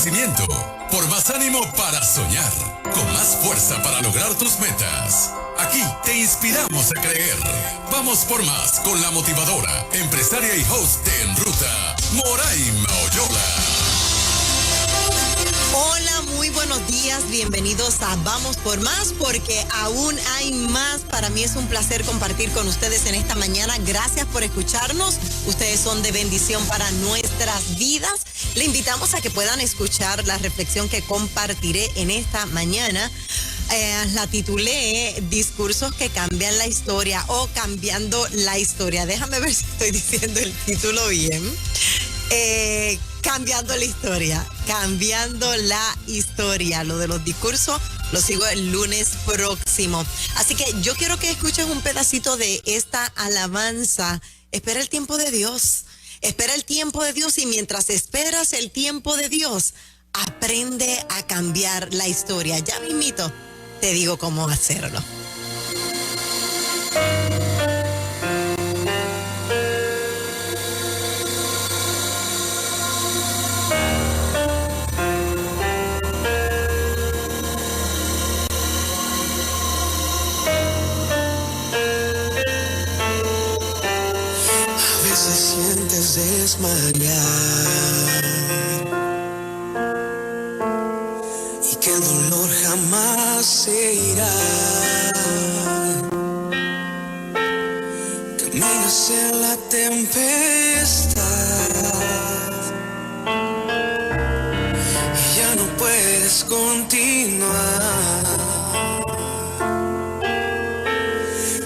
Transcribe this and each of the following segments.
crecimiento, por más ánimo para soñar, con más fuerza para lograr tus metas. Aquí te inspiramos a creer. Vamos por más con la motivadora, empresaria y host de En Ruta, Moraima Oyola. Hola, muy buenos días, bienvenidos a Vamos por Más, porque aún hay más. Para mí es un placer compartir con ustedes en esta mañana. Gracias por escucharnos, ustedes son de bendición para nuestras vidas. Le invitamos a que puedan escuchar la reflexión que compartiré en esta mañana. La titulé Discursos que cambian la historia o Cambiando la historia. Déjame ver si estoy diciendo el título bien. Cambiando la historia. Lo de los discursos lo sigo el lunes próximo. Así que yo quiero que escuches un pedacito de esta alabanza. Espera el tiempo de Dios. Espera el tiempo de Dios, y mientras esperas el tiempo de Dios, aprende a cambiar la historia. Ya mismito te digo cómo hacerlo. Sientes desmayar y que el dolor jamás se irá. Caminas en la tempestad y ya no puedes continuar.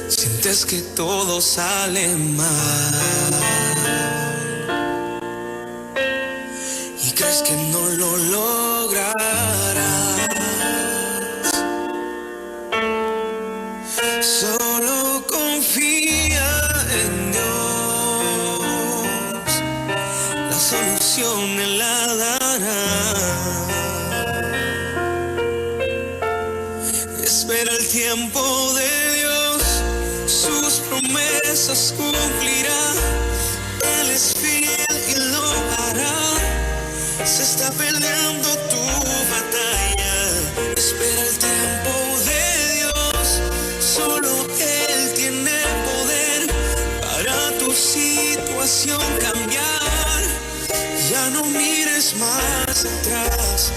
Sientes que todo sale mal y crees que no lo lograrás. Solo confía en Dios, la solución Él la dará. Espera el tiempo de Dios, sus promesas cumplirá. Él es fiel y lo hará. Se está peleando tu batalla. Espera el tiempo de Dios. Solo Él tiene poder para tu situación cambiar. Ya no mires más atrás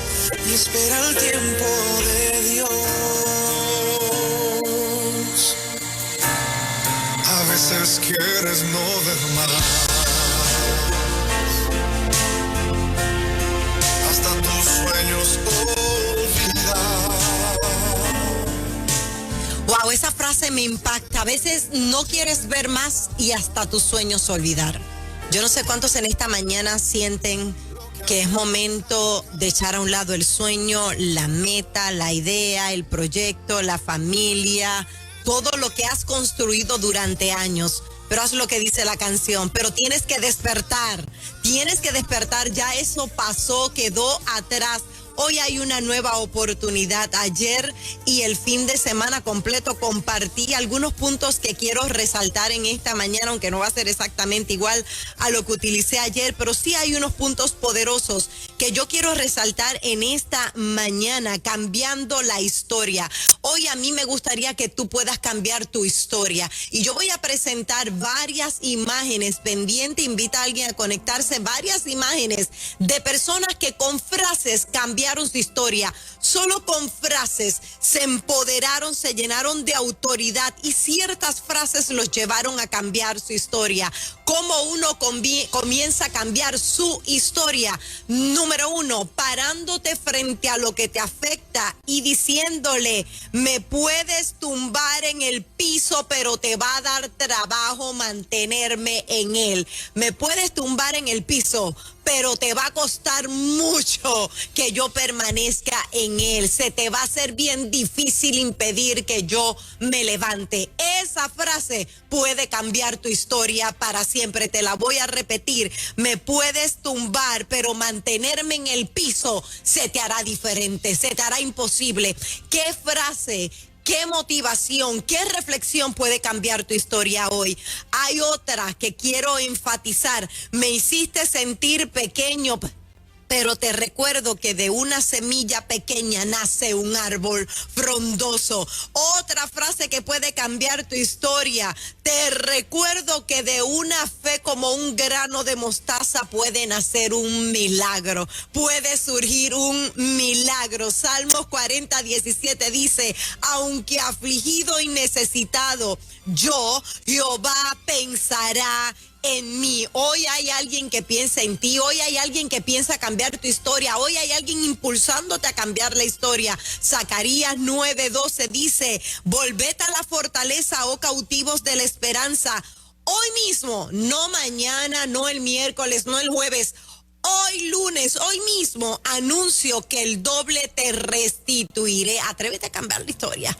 y espera el tiempo de Dios. A veces quieres no ver más, hasta tus sueños olvidar. Wow, esa frase me impacta. A veces no quieres ver más y hasta tus sueños olvidar. Yo no sé cuántos en esta mañana sienten que es momento de echar a un lado el sueño, la meta, la idea, el proyecto, la familia, todo lo que has construido durante años. Pero haz lo que dice la canción, pero tienes que despertar, ya eso pasó, quedó atrás. Hoy hay una nueva oportunidad. Ayer y el fin de semana completo compartí algunos puntos que quiero resaltar en esta mañana, aunque no va a ser exactamente igual a lo que utilicé ayer, pero sí hay unos puntos poderosos que yo quiero resaltar en esta mañana, cambiando la historia. Hoy a mí me gustaría que tú puedas cambiar tu historia, y yo voy a presentar varias imágenes. Pendiente, invita a alguien a conectarse, varias imágenes de personas que con frases cambiaron su historia. Solo con frases se empoderaron, se llenaron de autoridad, y ciertas frases los llevaron a cambiar su historia. ¿Cómo uno comienza a cambiar su historia? Número 1, parándote frente a lo que te afecta y diciéndole: me puedes tumbar en el piso, pero te va a dar trabajo mantenerme en él. Me puedes tumbar en el piso, pero te va a costar mucho que yo permanezca en él. Se te va a hacer bien difícil impedir que yo me levante. Esa frase puede cambiar tu historia para siempre. Te la voy a repetir. Me puedes tumbar, pero mantenerme en el piso se te hará diferente, se te hará imposible. ¿Qué frase, qué motivación, qué reflexión puede cambiar tu historia hoy? Hay otra que quiero enfatizar. Me hiciste sentir pequeño, Pero te recuerdo que de una semilla pequeña nace un árbol frondoso. Otra frase que puede cambiar tu historia. Te recuerdo que de una fe como un grano de mostaza puede nacer un milagro. Puede surgir un milagro. Salmos 40:17 dice, aunque afligido y necesitado, yo, Jehová, pensará en mí. Hoy hay alguien que piensa en ti, hoy hay alguien que piensa cambiar tu historia, hoy hay alguien impulsándote a cambiar la historia. Zacarías 9:12 dice, volved a la fortaleza, oh cautivos de la esperanza. Hoy mismo, no mañana, no el miércoles, no el jueves. Hoy lunes, hoy mismo, anuncio que el doble te restituiré. Atrévete a cambiar la historia.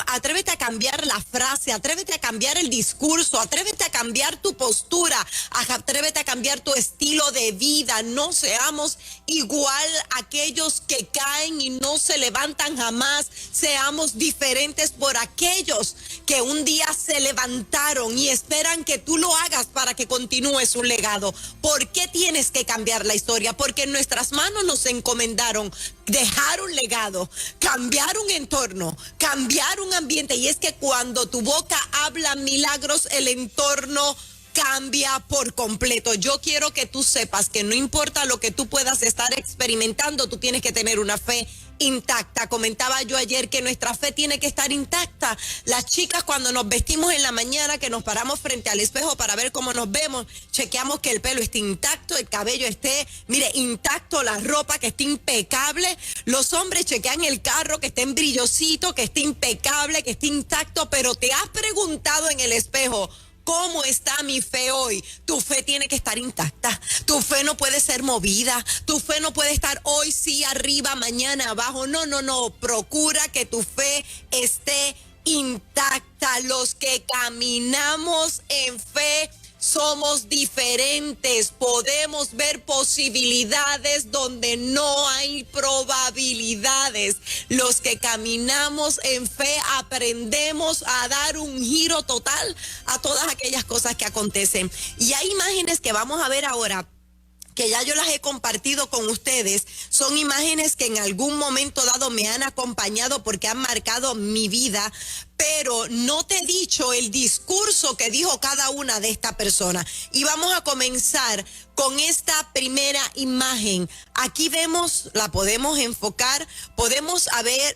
Atrévete a cambiar la frase, atrévete a cambiar el discurso, atrévete a cambiar tu postura, atrévete a cambiar tu estilo de vida. No seamos igual aquellos que caen y no se levantan jamás. Seamos diferentes por aquellos que un día se levantaron y esperan que tú lo hagas para que continúe su legado. ¿Por qué tienes que cambiar la historia? Porque en nuestras manos nos encomendaron dejar un legado, cambiar un entorno, cambiar un ambiente. Y es que cuando tu boca habla milagros, el entorno cambia por completo. Yo quiero que tú sepas que no importa lo que tú puedas estar experimentando, tú tienes que tener una fe intacta. Comentaba yo ayer que nuestra fe tiene que estar intacta. Las chicas, cuando nos vestimos en la mañana, que nos paramos frente al espejo para ver cómo nos vemos, chequeamos que el pelo esté intacto, el cabello esté, intacto, la ropa que esté impecable. Los hombres chequean el carro, que esté en brillosito, que esté impecable, que esté intacto. Pero te has preguntado en el espejo, ¿cómo está mi fe hoy? Tu fe tiene que estar intacta. Tu fe no puede ser movida. Tu fe no puede estar hoy sí arriba, mañana abajo. No. Procura que tu fe esté intacta. Los que caminamos en fe somos diferentes, podemos ver posibilidades donde no hay probabilidades. Los que caminamos en fe aprendemos a dar un giro total a todas aquellas cosas que acontecen. Y hay imágenes que vamos a ver ahora, que ya yo las he compartido con ustedes. Son imágenes que en algún momento dado me han acompañado porque han marcado mi vida, pero no te he dicho el discurso que dijo cada una de estas personas. Y vamos a comenzar con esta primera imagen. Aquí vemos, la podemos enfocar, podemos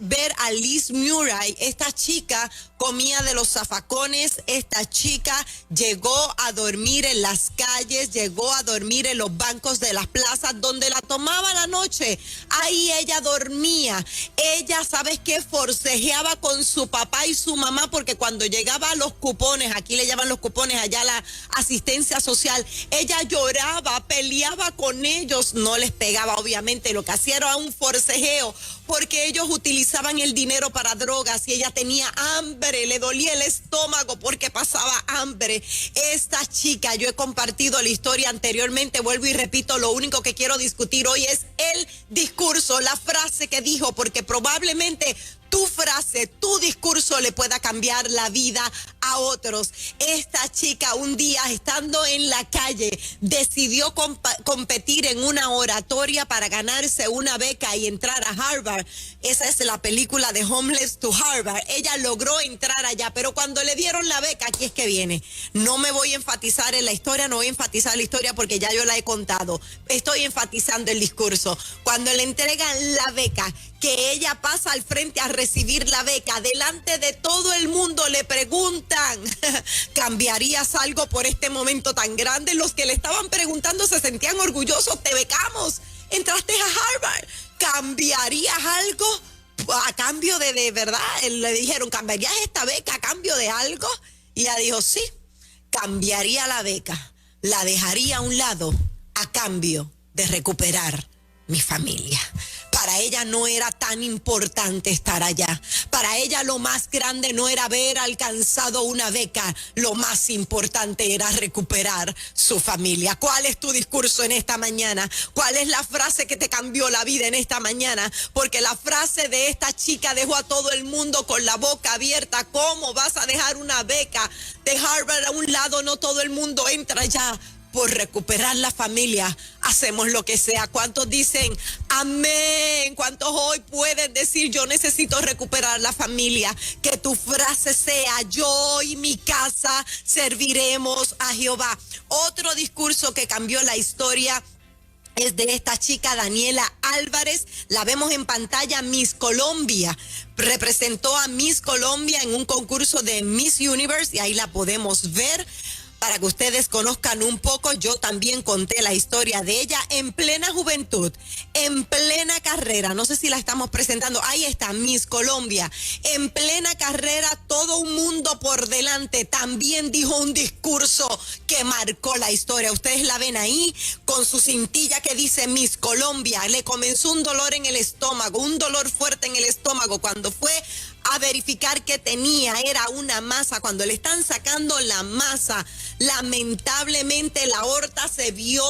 ver a Liz Murray. Esta chica comía de los zafacones, esta chica llegó a dormir en las calles, llegó a dormir en los bancos de las plazas donde la tomaba la noche. Ahí ella dormía. Ella, ¿sabes qué? Forcejeaba con su papá y su mamá, porque cuando llegaba a los cupones, aquí le llaman los cupones, allá la asistencia social, ella lloraba, peleaba con ellos, no les pegaba obviamente, lo que hacía era un forcejeo, porque ellos utilizaban el dinero para drogas y ella tenía hambre, le dolía el estómago porque pasaba hambre. Esta chica, yo he compartido la historia anteriormente, vuelvo y repito, lo único que quiero discutir hoy es el discurso, la frase que dijo, porque probablemente tu frase, tu discurso le pueda cambiar la vida a otros. Esta chica un día estando en la calle decidió competir en una oratoria para ganarse una beca y entrar a Harvard. Esa es la película de Homeless to Harvard. Ella logró entrar allá, pero cuando le dieron la beca, aquí es que viene. No me voy a enfatizar en la historia, no voy a enfatizar la historia porque ya yo la he contado. Estoy enfatizando el discurso. Cuando le entregan la beca, que ella pasa al frente a recibir la beca, delante de todo el mundo le preguntan, ¿cambiarías algo por este momento tan grande? Los que le estaban preguntando se sentían orgullosos, te becamos, entraste a Harvard, ¿cambiarías algo a cambio de verdad? Le dijeron, ¿cambiarías esta beca a cambio de algo? Y ella dijo, sí, cambiaría la beca, la dejaría a un lado a cambio de recuperar mi familia. Para ella no era tan importante estar allá. Para ella lo más grande no era haber alcanzado una beca. Lo más importante era recuperar su familia. ¿Cuál es tu discurso en esta mañana? ¿Cuál es la frase que te cambió la vida en esta mañana? Porque la frase de esta chica dejó a todo el mundo con la boca abierta. ¿Cómo vas a dejar una beca de Harvard a un lado? No todo el mundo entra allá. por recuperar la familia, hacemos lo que sea. ¿Cuántos dicen amén? ¿Cuántos hoy pueden decir yo necesito recuperar la familia? Que tu frase sea yo y mi casa serviremos a Jehová. Otro discurso que cambió la historia es de esta chica Daniela Álvarez. La vemos en pantalla. Miss Colombia representó a Miss Colombia en un concurso de Miss Universe y ahí la podemos ver. Para que ustedes conozcan un poco, yo también conté la historia de ella en plena juventud, en plena carrera. No sé si la estamos presentando. Ahí está, Miss Colombia. En plena carrera, todo un mundo por delante. También dijo un discurso que marcó la historia. Ustedes la ven ahí con su cintilla que dice Miss Colombia. Le comenzó un dolor en el estómago, un dolor fuerte en el estómago cuando fue a verificar que tenía, era una masa. Cuando le están sacando la masa, lamentablemente la aorta se vio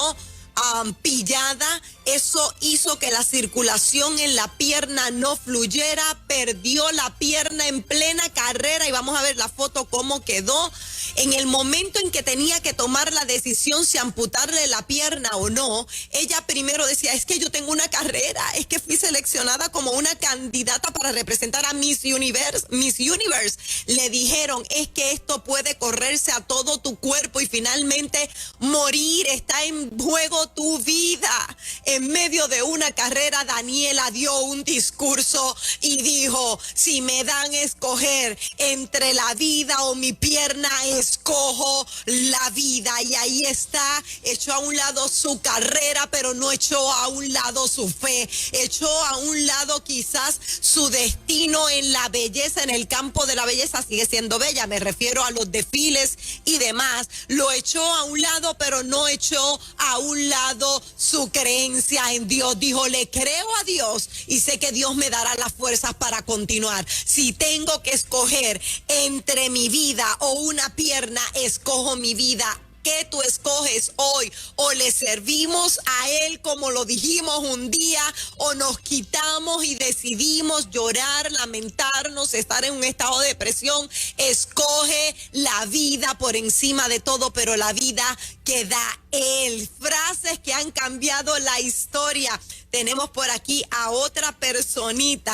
pillada. Eso hizo que la circulación en la pierna no fluyera, perdió la pierna en plena carrera y vamos a ver la foto cómo quedó. En el momento en que tenía que tomar la decisión si amputarle la pierna o no, ella primero decía, es que yo tengo una carrera, es que fui seleccionada como una candidata para representar a Miss Universe. Miss Universe. Le dijeron, es que esto puede correrse a todo tu cuerpo y finalmente morir, está en juego tu vida. En medio de una carrera, Daniela dio un discurso y dijo, si me dan a escoger entre la vida o mi pierna, escojo la vida. Y ahí está, echó a un lado su carrera, pero no echó a un lado su fe, echó a un lado quizás su destino en la belleza, en el campo de la belleza. Sigue siendo bella, me refiero a los desfiles y demás. Lo echó a un lado, pero no echó a un lado su creencia en Dios. Dijo, le creo a Dios y sé que Dios me dará las fuerzas para continuar. Si tengo que escoger entre mi vida o una pierna, escojo mi vida. ¿Qué tú escoges hoy? O le servimos a Él como lo dijimos un día, o nos quitamos y decidimos llorar, lamentarnos, estar en un estado de depresión. Escoge la vida por encima de todo, pero la vida que da Él. Frases que han cambiado la historia. Tenemos por aquí a otra personita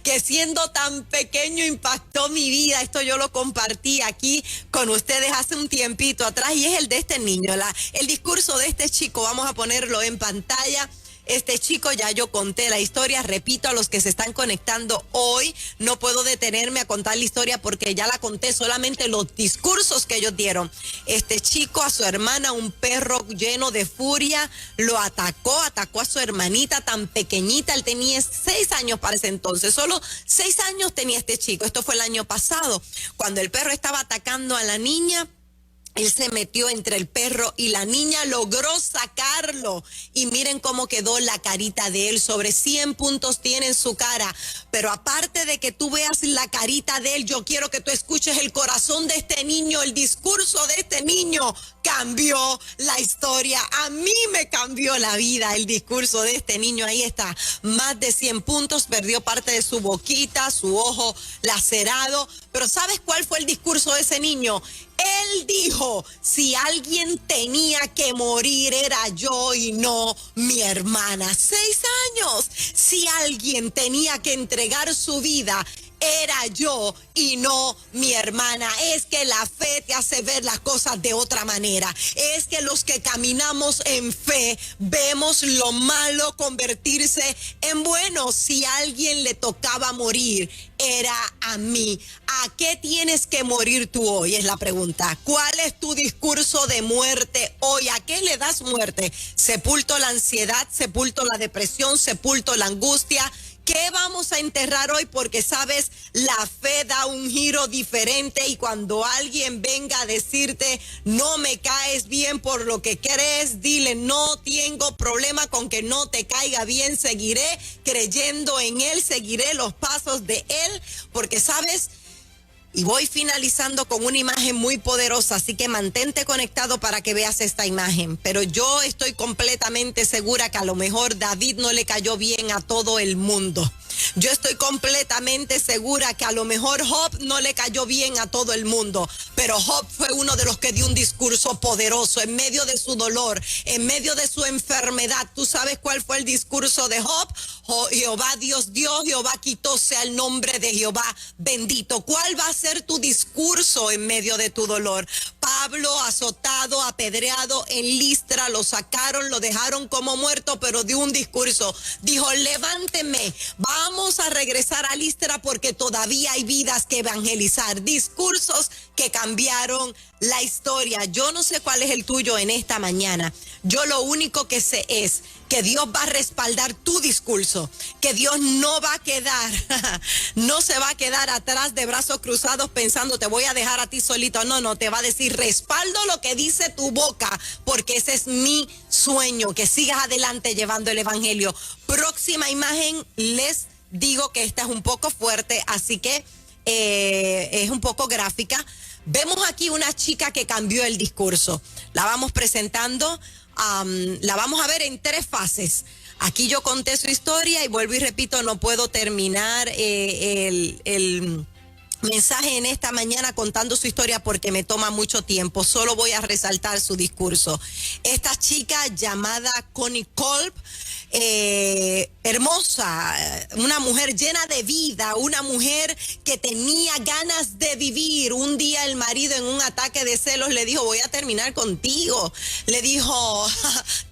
que siendo tan pequeño impactó mi vida. Esto yo lo compartí aquí con ustedes hace un tiempito atrás y es el de este niño. El discurso de este chico, vamos a ponerlo en pantalla. Este chico, ya yo conté la historia, repito a los que se están conectando hoy, no puedo detenerme a contar la historia porque ya la conté, solamente los discursos que ellos dieron. Este chico a su hermana, un perro lleno de furia, lo atacó a su hermanita tan pequeñita, él tenía 6 años para ese entonces, solo 6 años tenía este chico, esto fue el año pasado, cuando el perro estaba atacando a la niña. Él se metió entre el perro y la niña logró sacarlo. Y miren cómo quedó la carita de él. Sobre 100 puntos tiene en su cara. Pero aparte de que tú veas la carita de él, yo quiero que tú escuches el corazón de este niño. El discurso de este niño cambió la historia. A mí me cambió la vida el discurso de este niño. Ahí está, más de 100 puntos. Perdió parte de su boquita, su ojo lacerado. Pero ¿sabes cuál fue el discurso de ese niño? Él dijo, si alguien tenía que morir era yo y no mi hermana. 6 años. Si alguien tenía que entregar su vida, era yo y no mi hermana. Es que la fe te hace ver las cosas de otra manera. Es que los que caminamos en fe vemos lo malo convertirse en bueno. Si a alguien le tocaba morir, era a mí. ¿A qué tienes que morir tú hoy? Es la pregunta. ¿Cuál es tu discurso de muerte hoy? ¿A qué le das muerte? ¿Sepulto la ansiedad? ¿Sepulto la depresión? ¿Sepulto la angustia? ¿Qué vamos a enterrar hoy? Porque, ¿sabes? La fe da un giro diferente y cuando alguien venga a decirte, no me caes bien por lo que crees, dile, no tengo problema con que no te caiga bien, seguiré creyendo en Él, seguiré los pasos de Él, porque, ¿sabes? Y voy finalizando con una imagen muy poderosa, así que mantente conectado para que veas esta imagen. Pero yo estoy completamente segura que a lo mejor David no le cayó bien a todo el mundo. Yo estoy completamente segura que a lo mejor Job no le cayó bien a todo el mundo, pero Job fue uno de los que dio un discurso poderoso en medio de su dolor, en medio de su enfermedad. ¿Tú sabes cuál fue el discurso de Job? Jehová Dios dio, Jehová quitó, sea el nombre de Jehová bendito. ¿Cuál va a ser tu discurso en medio de tu dolor? Pablo, azotado, apedreado en Listra, lo sacaron, lo dejaron como muerto, pero dio un discurso. Dijo, levánteme, vamos a regresar a Listra porque todavía hay vidas que evangelizar. Discursos que cambiaron la historia. Yo no sé cuál es el tuyo en esta mañana. Yo lo único que sé es que Dios va a respaldar tu discurso, que Dios no va a quedar, no se va a quedar atrás de brazos cruzados pensando te voy a dejar a ti solito. No, te va a decir respaldo lo que dice tu boca, porque ese es mi sueño, que sigas adelante llevando el evangelio. Próxima imagen, les digo que esta es un poco fuerte, así que es un poco gráfica. Vemos aquí una chica que cambió el discurso. La vamos presentando. La vamos a ver en 3 fases. Aquí yo conté su historia y vuelvo y repito, no puedo terminar el mensaje en esta mañana contando su historia porque me toma mucho tiempo. Solo voy a resaltar su discurso. Esta chica llamada Connie Kolb, hermosa, una mujer llena de vida, una mujer que tenía ganas de vivir. Un día el marido en un ataque de celos le dijo, voy a terminar contigo. Le dijo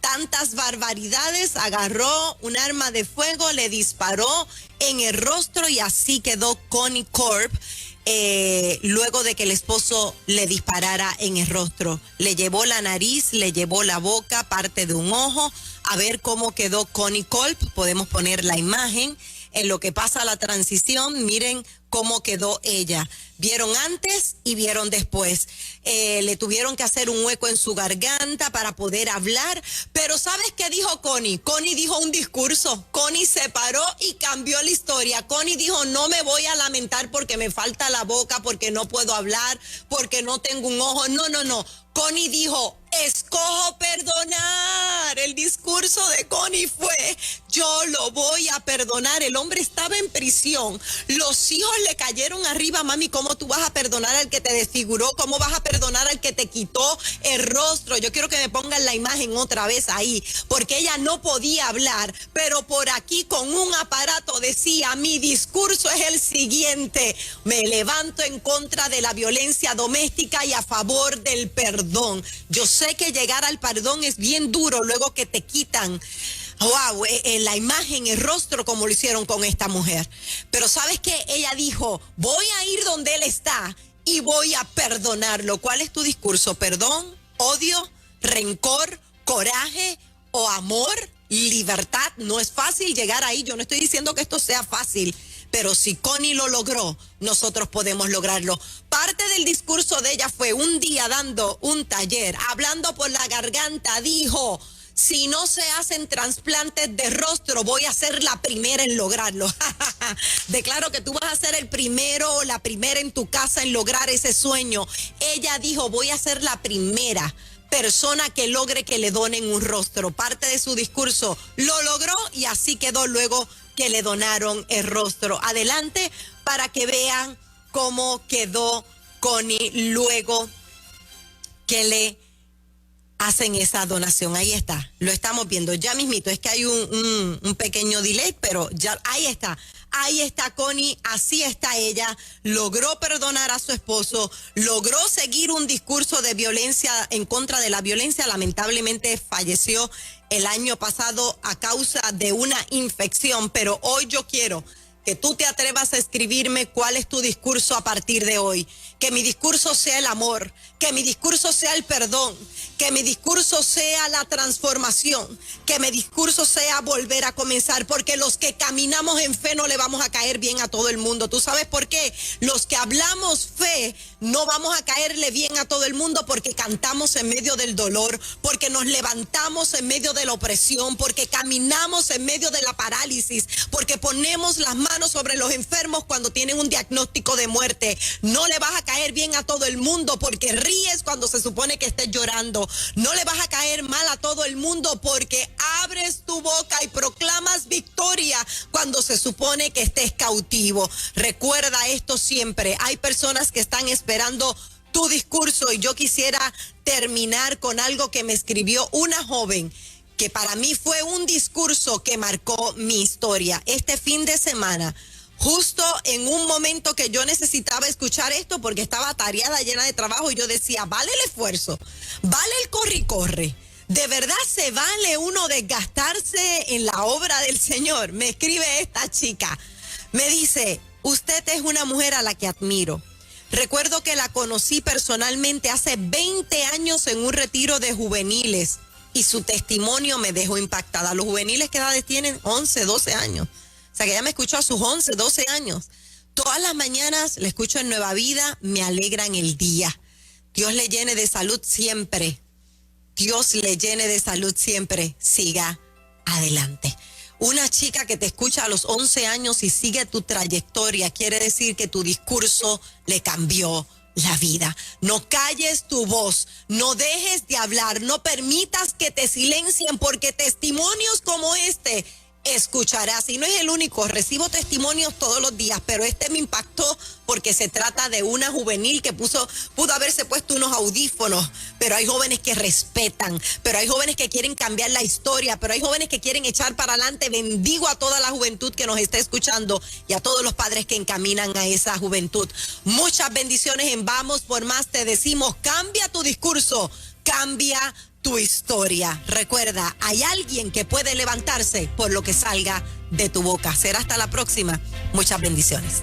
tantas barbaridades, agarró un arma de fuego, le disparó en el rostro y así quedó Connie Kolb. Luego de que el esposo le disparara en el rostro. Le llevó la nariz, le llevó la boca, parte de un ojo. A ver cómo quedó Connie Kolb. Podemos poner la imagen. En lo que pasa la transición, miren cómo quedó ella. Vieron antes y vieron después. Le tuvieron que hacer un hueco en su garganta para poder hablar. Pero ¿sabes qué dijo Connie? Connie dijo un discurso. Connie se paró y cambió la historia. Connie dijo, no me voy a lamentar porque me falta la boca, porque no puedo hablar, porque no tengo un ojo. No. Connie dijo, escojo perdonar. El discurso de Connie fue, yo lo voy a perdonar. El hombre estaba en prisión. Los hijos le cayeron arriba. Mami, ¿cómo tú vas a perdonar al que te desfiguró? ¿Cómo vas a perdonar al que te quitó el rostro? Yo quiero que me pongan la imagen otra vez ahí, porque ella no podía hablar, pero por aquí con un aparato decía, mi discurso es el siguiente: me levanto en contra de la violencia doméstica y a favor del perdón. Yo sé que llegar al perdón es bien duro luego que te quitan, wow, la imagen, el rostro, como lo hicieron con esta mujer. Pero ¿sabes qué? Ella dijo, voy a ir donde él está y voy a perdonarlo. ¿Cuál es tu discurso? ¿Perdón, odio, rencor, coraje o amor, libertad? No es fácil llegar ahí. Yo no estoy diciendo que esto sea fácil, pero si Connie lo logró, nosotros podemos lograrlo. Parte del discurso de ella fue un día dando un taller, hablando por la garganta, dijo, si no se hacen trasplantes de rostro, voy a ser la primera en lograrlo. Declaro que tú vas a ser el primero o la primera en tu casa en lograr ese sueño. Ella dijo, voy a ser la primera persona que logre que le donen un rostro. Parte de su discurso lo logró y así quedó luego que le donaron el rostro. Adelante para que vean cómo quedó Connie luego que le hacen esa donación. Ahí está, lo estamos viendo ya mismito. Es que hay un pequeño delay, pero ya ahí está. Ahí está Connie, así está ella. Logró perdonar a su esposo, logró seguir un discurso de violencia en contra de la violencia. Lamentablemente falleció el año pasado a causa de una infección, pero hoy yo quiero que tú te atrevas a escribirme cuál es tu discurso a partir de hoy. Que mi discurso sea el amor, que mi discurso sea el perdón, que mi discurso sea la transformación, que mi discurso sea volver a comenzar, porque los que caminamos en fe no le vamos a caer bien a todo el mundo. ¿Tú sabes por qué? Los que hablamos fe no vamos a caerle bien a todo el mundo porque cantamos en medio del dolor, porque nos levantamos en medio de la opresión, porque caminamos en medio de la parálisis, porque ponemos las manos manos sobre los enfermos cuando tienen un diagnóstico de muerte. No le vas a caer bien a todo el mundo porque ríes cuando se supone que estés llorando. No le vas a caer mal a todo el mundo porque abres tu boca y proclamas victoria cuando se supone que estés cautivo. Recuerda esto siempre. Hay personas que están esperando tu discurso y yo quisiera terminar con algo que me escribió una joven que para mí fue un discurso que marcó mi historia. Este fin de semana, justo en un momento que yo necesitaba escuchar esto porque estaba atareada, llena de trabajo, y yo decía, vale el esfuerzo, vale el corre y corre. ¿De verdad se vale uno desgastarse en la obra del Señor? Me escribe esta chica. Me dice, usted es una mujer a la que admiro. Recuerdo que la conocí personalmente hace 20 años en un retiro de juveniles. Y su testimonio me dejó impactada. Los juveniles, ¿qué edades tienen? 11, 12 años. O sea, que ella me escuchó a sus 11, 12 años. Todas las mañanas la escucho en Nueva Vida, me alegran el día. Dios le llene de salud siempre. Dios le llene de salud siempre. Siga adelante. Una chica que te escucha a los 11 años y sigue tu trayectoria, quiere decir que tu discurso le cambió la vida. No calles tu voz, no dejes de hablar, no permitas que te silencien porque testimonios como este escucharás. Y no es el único, recibo testimonios todos los días, pero este me impactó porque se trata de una juvenil que pudo haberse puesto unos audífonos, pero hay jóvenes que respetan, pero hay jóvenes que quieren cambiar la historia, pero hay jóvenes que quieren echar para adelante. Bendigo a toda la juventud que nos está escuchando y a todos los padres que encaminan a esa juventud. Muchas bendiciones en Vamos por Más. Te decimos, cambia tu discurso, cambia tu historia. Recuerda, hay alguien que puede levantarse por lo que salga de tu boca. Será hasta la próxima. Muchas bendiciones.